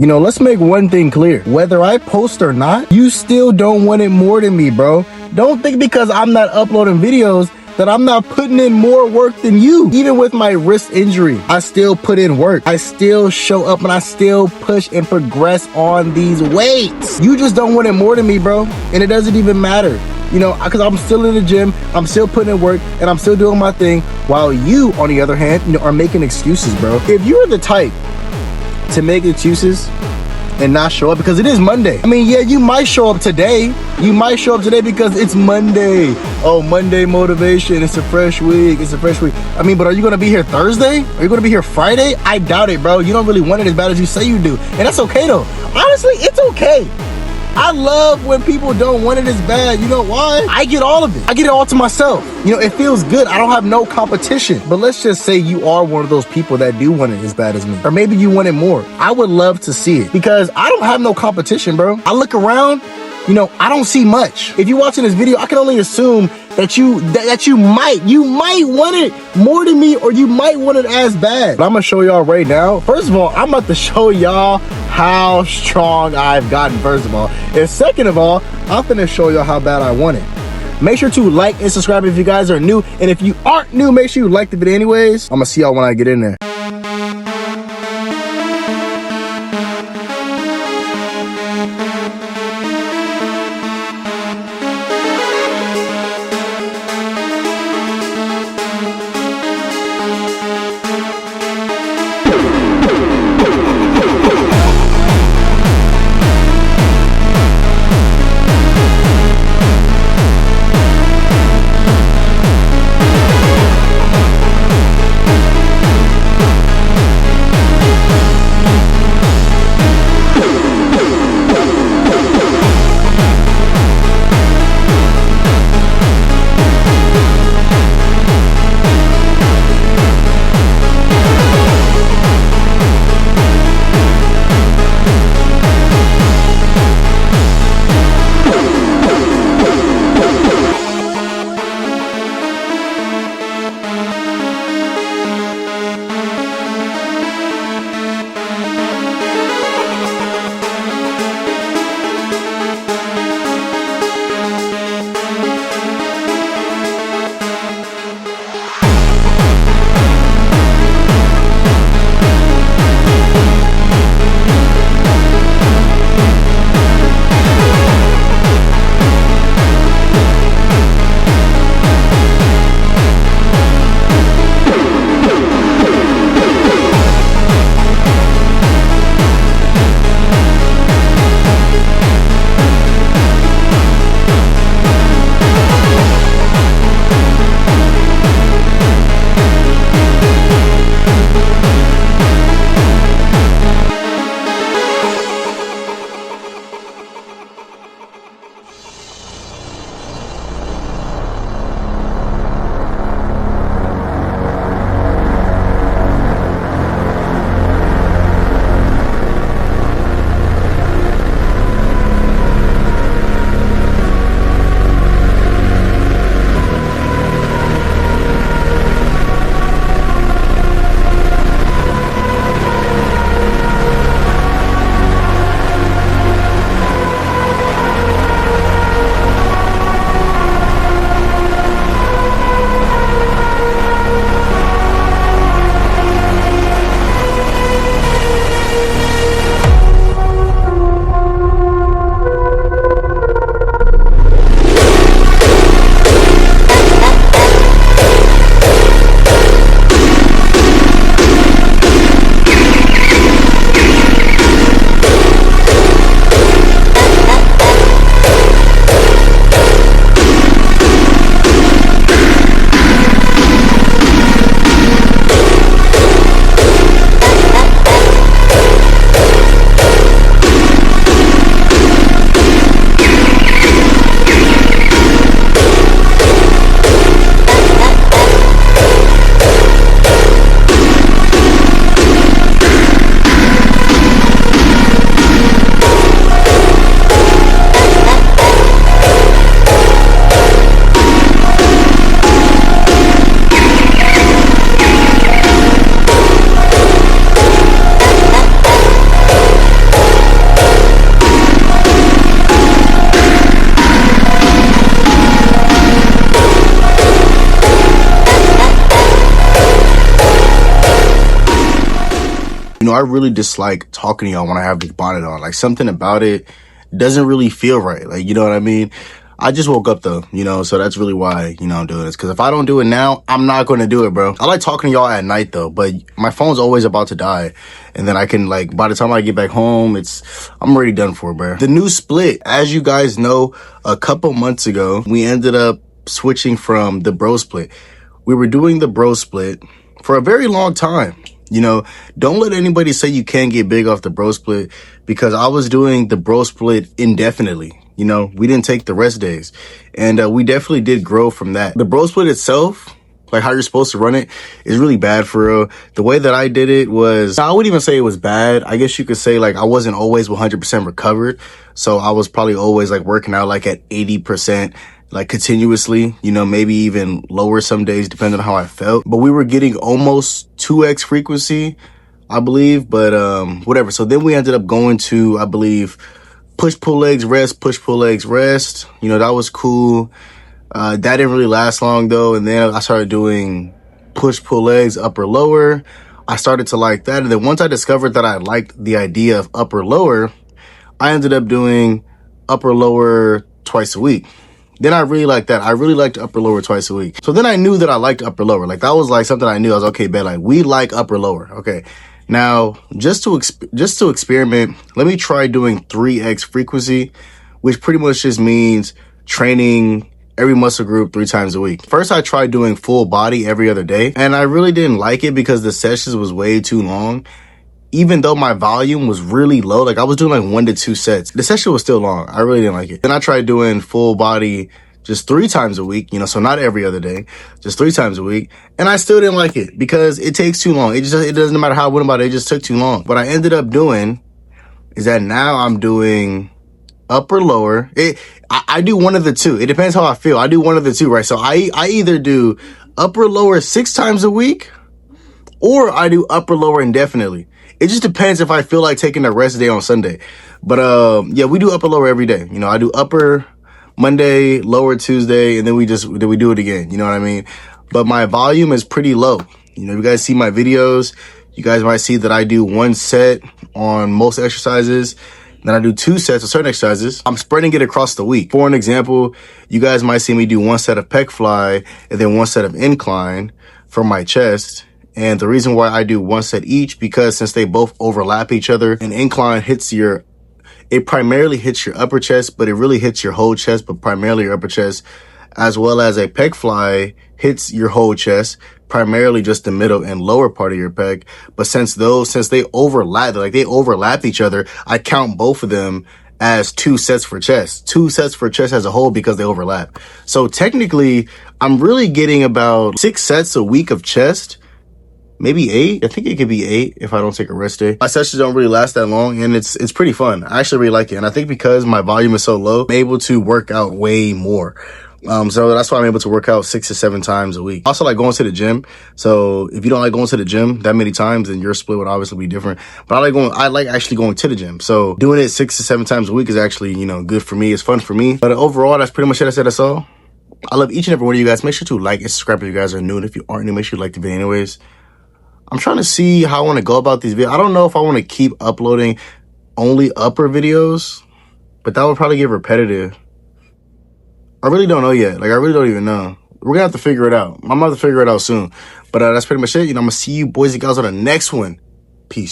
You know, let's make one thing clear. Whether I post or not, you still don't want it more than me, bro. Don't think because I'm not uploading videos that I'm not putting in more work than you. Even with my wrist injury, I still put in work. I still show up and I still push and progress on these weights. You just don't want it more than me, bro. And it doesn't even matter. You know, because I'm still in the gym, I'm still putting in work, and I'm still doing my thing, while you, on the other hand, you know, are making excuses, bro. If you're the type to make excuses and not show up because it is Monday. I mean, yeah, you might show up today. You might show up today because it's Monday. Oh, Monday motivation. It's a fresh week. It's a fresh week. I mean, but are you going to be here Thursday? Are you going to be here Friday? I doubt it, bro. You don't really want it as bad as you say you do. And that's okay, though. Honestly, it's okay. I love when people don't want it as bad. You know why? I get all of it. I get it all to myself. You know, it feels good. I don't have no competition. But let's just say you are one of those people that do want it as bad as me. Or maybe you want it more. I would love to see it because I don't have no competition, bro. I look around, you know, I don't see much. If you're watching this video, I can only assume that you might want it more than me, or you might want it as bad. But I'm gonna show y'all right now. First of all, I'm about to show y'all how strong I've gotten, first of all. And second of all, I'm gonna show y'all how bad I want it. Make sure to like and subscribe if you guys are new. And if you aren't new, make sure you like the video anyways. I'm gonna see y'all when I get in there. know, I really dislike talking to y'all when I have this bonnet on. Like, something about it doesn't really feel right. Like, you know what I mean? I just woke up though, you know, so that's really why, you know, I'm doing this. Cause if I don't do it now, I'm not going to do it, bro. I like talking to y'all at night though, but my phone's always about to die. And then I can, like, by the time I get back home, I'm already done for, bro. The new split, as you guys know, a couple months ago, we ended up switching from the bro split. We were doing the bro split for a very long time. You know, don't let anybody say you can't get big off the bro split, because I was doing the bro split indefinitely. You know, we didn't take the rest days, and we definitely did grow from that. The bro split itself, like how you're supposed to run it, is really bad for real. The way that I did it was, I wouldn't even say it was bad. I guess you could say, like, I wasn't always 100% recovered. So I was probably always like working out like at 80%. Like continuously, you know, maybe even lower some days depending on how I felt. But we were getting almost 2x frequency, I believe, but whatever. So then we ended up going to, I believe, push, pull, legs, rest, push, pull, legs, rest. You know, that was cool. That didn't really last long though. And then I started doing push, pull, legs, upper, lower. I started to like that. And then once I discovered that I liked the idea of upper, lower, I ended up doing upper, lower twice a week. Then I really liked that. I really liked upper lower twice a week. So then I knew that I liked upper lower. Like, that was like something I knew. I was okay, bet, like, we like upper lower. Okay. Now, just to experiment, let me try doing 3x frequency, which pretty much just means training every muscle group 3 times a week. First, I tried doing full body every other day, and I really didn't like it because the sessions was way too long. Even though my volume was really low, like I was doing like 1 to 2 sets, the session was still long. I really didn't like it. Then I tried doing full body just 3 times a week, you know, so not every other day, just 3 times a week. And I still didn't like it because it takes too long. It doesn't matter how I went about it, it just took too long. What I ended up doing is that now I'm doing upper lower. I do one of the two. It depends how I feel. I do one of the two, right? So I either do upper lower 6 times a week, or I do upper lower indefinitely. It just depends if I feel like taking a rest day on Sunday. But yeah, we do upper lower every day. You know, I do upper Monday, lower Tuesday, and then we do it again. You know what I mean? But my volume is pretty low. You know, you guys see my videos, you guys might see that I do 1 set on most exercises. Then I do 2 sets of certain exercises. I'm spreading it across the week. For an example, you guys might see me do 1 set of pec fly and then 1 set of incline for my chest. And the reason why I do 1 set each, because since they both overlap each other, an incline it primarily hits your upper chest, but it really hits your whole chest, but primarily your upper chest, as well as a pec fly hits your whole chest, primarily just the middle and lower part of your pec. But since they overlap each other, I count both of them as 2 sets for chest. 2 sets for chest as a whole because they overlap. So technically, I'm really getting about 6 sets a week of chest. Maybe 8. I think it could be 8 if I don't take a rest day. My sessions don't really last that long, and it's pretty fun. I actually really like it. And I think because my volume is so low, I'm able to work out way more. So that's why I'm able to work out 6 to 7 times a week. Also like going to the gym. So if you don't like going to the gym that many times, then your split would obviously be different. But I like actually going to the gym. So doing it 6 to 7 times a week is actually, you know, good for me. It's fun for me. But overall, that's pretty much it. I said that's all. I love each and every one of you guys. Make sure to like and subscribe if you guys are new. And if you aren't new, make sure you like the video anyways. I'm trying to see how I want to go about these videos. I don't know if I want to keep uploading only upper videos, but that would probably get repetitive. I really don't know yet. Like, I really don't even know. We're gonna have to figure it out. I'm gonna have to figure it out soon. But that's pretty much it. You know, I'm gonna see you boys and girls on the next one. Peace.